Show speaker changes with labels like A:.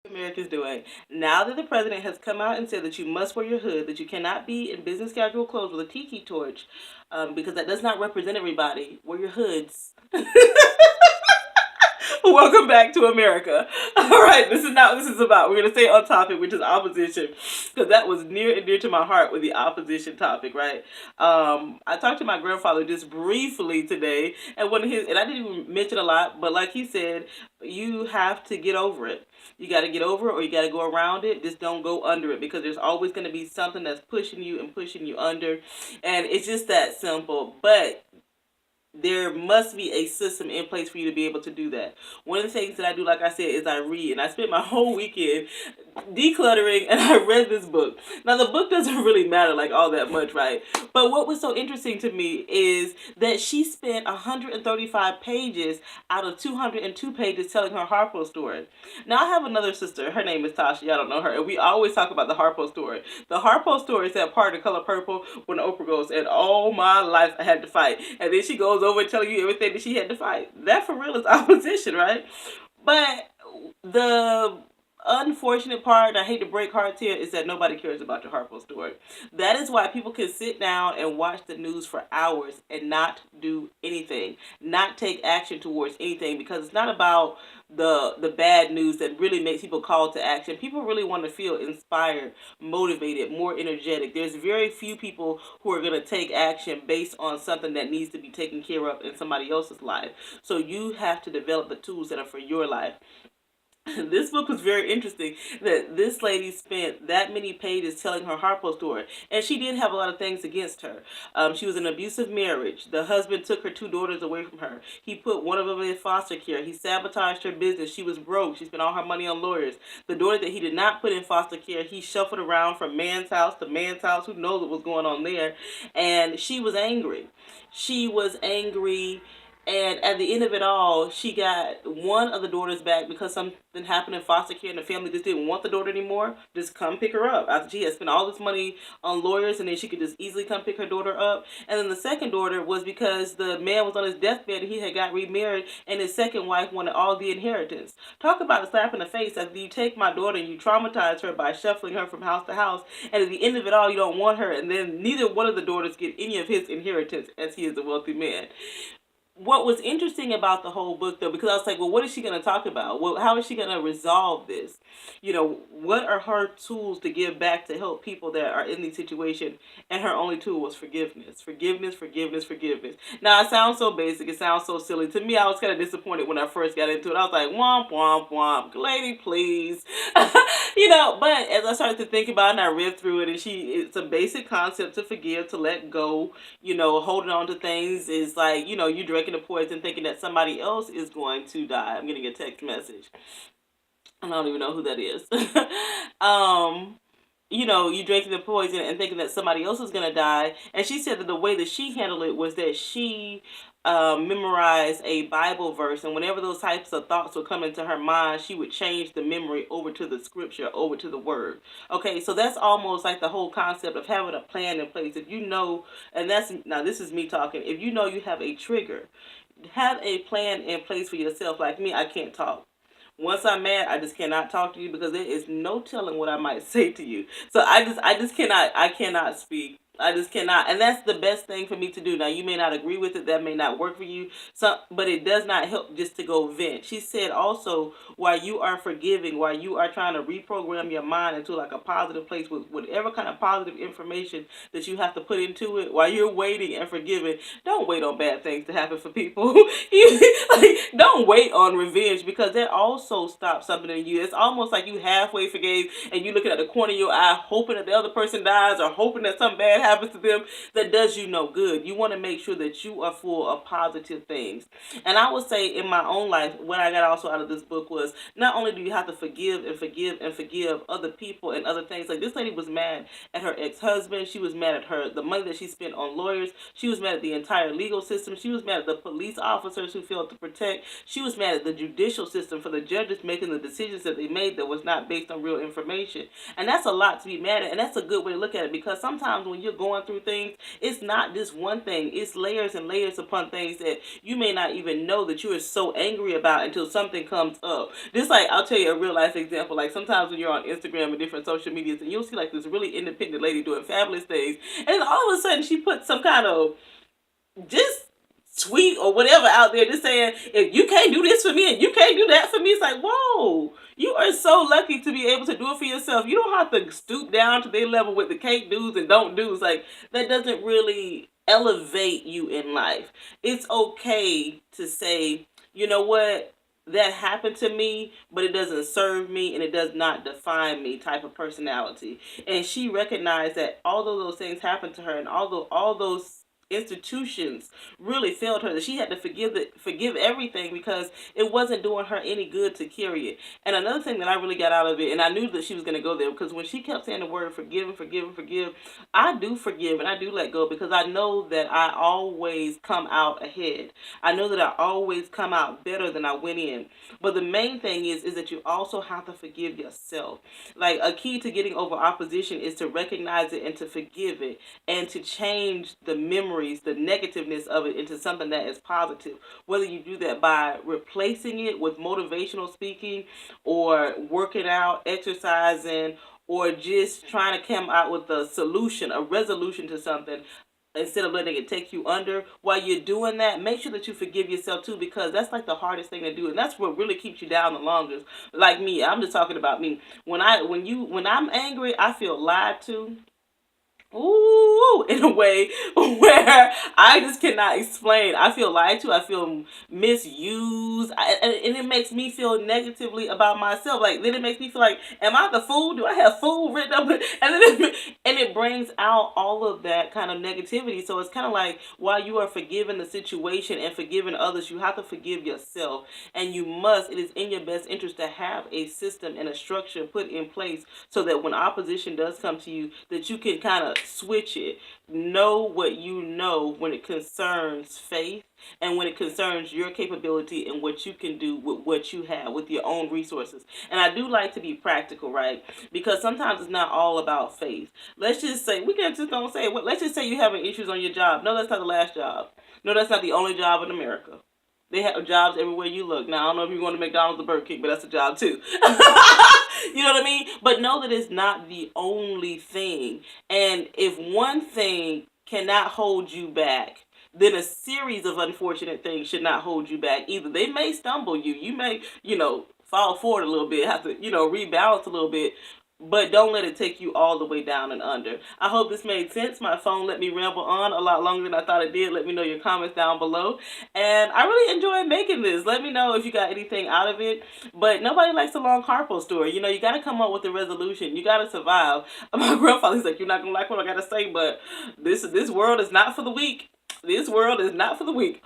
A: America's doing. Now that the president has come out and said that you must wear your hood, that you cannot be in business casual clothes with a tiki torch, because that does not represent everybody. Wear your hoods. Welcome back to America. All right, this is not what this is about. We're going to stay on topic, which is opposition, because that was near and dear to my heart with the opposition topic, right? I talked to my grandfather just briefly today, and and I didn't even mention a lot, but like he said, you have to get over it. You got to get over it, or you got to go around it. Just don't go under it, because there's always going to be something that's pushing you and pushing you under, and it's just that simple. But there must be a system in place for you to be able to do that. One of the things that I do, like I said, is I read. And I spent my whole weekend decluttering, and I read this book. Now, the book doesn't really matter like all that much, right? But what was so interesting to me is that she spent 135 pages out of 202 pages telling her Harpo story. Now, I have another sister. Her name is Tasha. Y'all don't know her. And we always talk about the Harpo story. The Harpo story is that part of The Color Purple when Oprah goes, and all my life I had to fight. And then she goes over and telling you everything that she had to fight. That for real is opposition, right? But the unfortunate part, and I hate to break hearts here, is that nobody cares about your Harpo story. That is why people can sit down and watch the news for hours and not do anything, not take action towards anything, because it's not about the bad news that really makes people call to action. People really want to feel inspired, motivated, more energetic. There's very few people who are going to take action based on something that needs to be taken care of in somebody else's life. So you have to develop the tools that are for your life. This book was very interesting, that this lady spent that many pages telling her Harpo story. And she did have a lot of things against her. She was in an abusive marriage. The husband took her two daughters away from her. He put one of them in foster care. He sabotaged her business. She was broke. She spent all her money on lawyers. The daughter that he did not put in foster care, he shuffled around from man's house to man's house. Who knows what was going on there? And she was angry. She was angry, and at the end of it all, she got one of the daughters back because something happened in foster care and the family just didn't want the daughter anymore. Just come pick her up. After she had spent all this money on lawyers, and then she could just easily come pick her daughter up. And then the second daughter was because the man was on his deathbed and he had got remarried, and his second wife wanted all the inheritance. Talk about a slap in the face. After you take my daughter and you traumatize her by shuffling her from house to house, and at the end of it all, you don't want her, and then neither one of the daughters get any of his inheritance, as he is a wealthy man. What was interesting about the whole book, though, because I was like, well, what is she going to talk about? Well, how is she going to resolve this? You know, what are her tools to give back to help people that are in these situations? And her only tool was forgiveness. Forgiveness, forgiveness, forgiveness. Now, it sounds so basic. It sounds so silly. To me, I was kind of disappointed when I first got into it. I was like, womp, womp, womp. Lady, please. You know, but as I started to think about it and I read through it, and it's a basic concept to forgive, to let go. You know, holding on to things is like, you know, you drinking the poison thinking that somebody else is going to die. I'm getting a text message. I don't even know who that is. um, you know, you drinking the poison and thinking that somebody else is going to die. And she said that the way that she handled it was that she memorized a Bible verse, and whenever those types of thoughts would come into her mind, she would change the memory over to the scripture, over to the word. Okay, so that's almost like the whole concept of having a plan in place. If you know, and that's, now this is me talking, if you know you have a trigger, have a plan in place for yourself. Like me, I can't talk. Once I'm mad, I just cannot talk to you, because there is no telling what I might say to you. So I just cannot, I cannot speak. I just cannot. And that's the best thing for me to do. Now, you may not agree with it. That may not work for you. But it does not help just to go vent. She said also, while you are forgiving, while you are trying to reprogram your mind into like a positive place with whatever kind of positive information that you have to put into it, while you're waiting and forgiving, don't wait on bad things to happen for people. Like, don't wait on revenge, because that also stops something in you. It's almost like you halfway forgave and you looking at the corner of your eye hoping that the other person dies, or hoping that something bad happens to them that does you no good. You want to make sure that you are full of positive things. And I would say in my own life, what I got also out of this book was, not only do you have to forgive and forgive and forgive other people and other things. Like, this lady was mad at her ex-husband. She was mad at the money that she spent on lawyers. She was mad at the entire legal system. She was mad at the police officers who failed to protect. She was mad at the judicial system for the judges making the decisions that they made that was not based on real information. And that's a lot to be mad at. And that's a good way to look at it, because sometimes when you're going through things, it's not just one thing. It's layers and layers upon things that you may not even know that you are so angry about until something comes up. Just like, I'll tell you a real life example. Like sometimes when you're on Instagram and different social medias, and you'll see like this really independent lady doing fabulous things, and all of a sudden she puts some kind of just tweet or whatever out there just saying, if you can't do this for me and you can't do that for me, it's like, whoa, you are so lucky to be able to do it for yourself. You don't have to stoop down to their level with the can't do's and don't do's. Like, that doesn't really elevate you in life. It's okay to say, you know what, that happened to me, but it doesn't serve me and it does not define me type of personality. And she recognized that although those things happened to her, and although all those institutions really failed her, that she had to forgive everything because it wasn't doing her any good to carry it. And another thing that I really got out of it, and I knew that she was going to go there, because when she kept saying the word forgive and forgive and forgive, I do forgive and I do let go, because I know that I always come out ahead. I know that I always come out better than I went in. But the main thing is that you also have to forgive yourself. Like, a key to getting over opposition is to recognize it and to forgive it, and to change the memories, the negativeness of it, into something that is positive. Whether you do that by replacing it with motivational speaking, or working out, exercising, or just trying to come out with a solution, a resolution to something, instead of letting it take you under. While you're doing that, make sure that you forgive yourself too, because that's like the hardest thing to do, and that's what really keeps you down the longest. Like me, I'm just talking about me. When I'm angry, I feel lied to. Ooh, in a way where I just cannot explain. I feel lied to. I feel misused, and it makes me feel negatively about myself. Like, then it makes me feel like, am I the fool? Do I have fool written up? And then it brings out all of that kind of negativity. So it's kind of like, while you are forgiving the situation and forgiving others, you have to forgive yourself, and you must. It is in your best interest to have a system and a structure put in place so that when opposition does come to you, that you can kind of switch it. Know what you know when it concerns faith, and when it concerns your capability and what you can do with what you have, with your own resources. And I do like to be practical, right? Because sometimes it's not all about faith. Let's just say, we can just don't say, let's just say you're having issues on your job. No, that's not the last job. No, that's not the only job in America. They have jobs everywhere you look. Now, I don't know if you're going to McDonald's or Burger King, but that's a job too. You know what I mean? But know that it's not the only thing. And if one thing cannot hold you back, then a series of unfortunate things should not hold you back either. They may stumble you. You may, fall forward a little bit, have to, rebalance a little bit. But don't let it take you all the way down and under. I hope this made sense. My phone let me ramble on a lot longer than I thought it did. Let me know your comments down below. And I really enjoyed making this. Let me know if you got anything out of it. But nobody likes a long carpo story. You got to come up with a resolution. You got to survive. My grandfather's like, you're not going to like what I got to say, but this world is not for the weak. This world is not for the weak.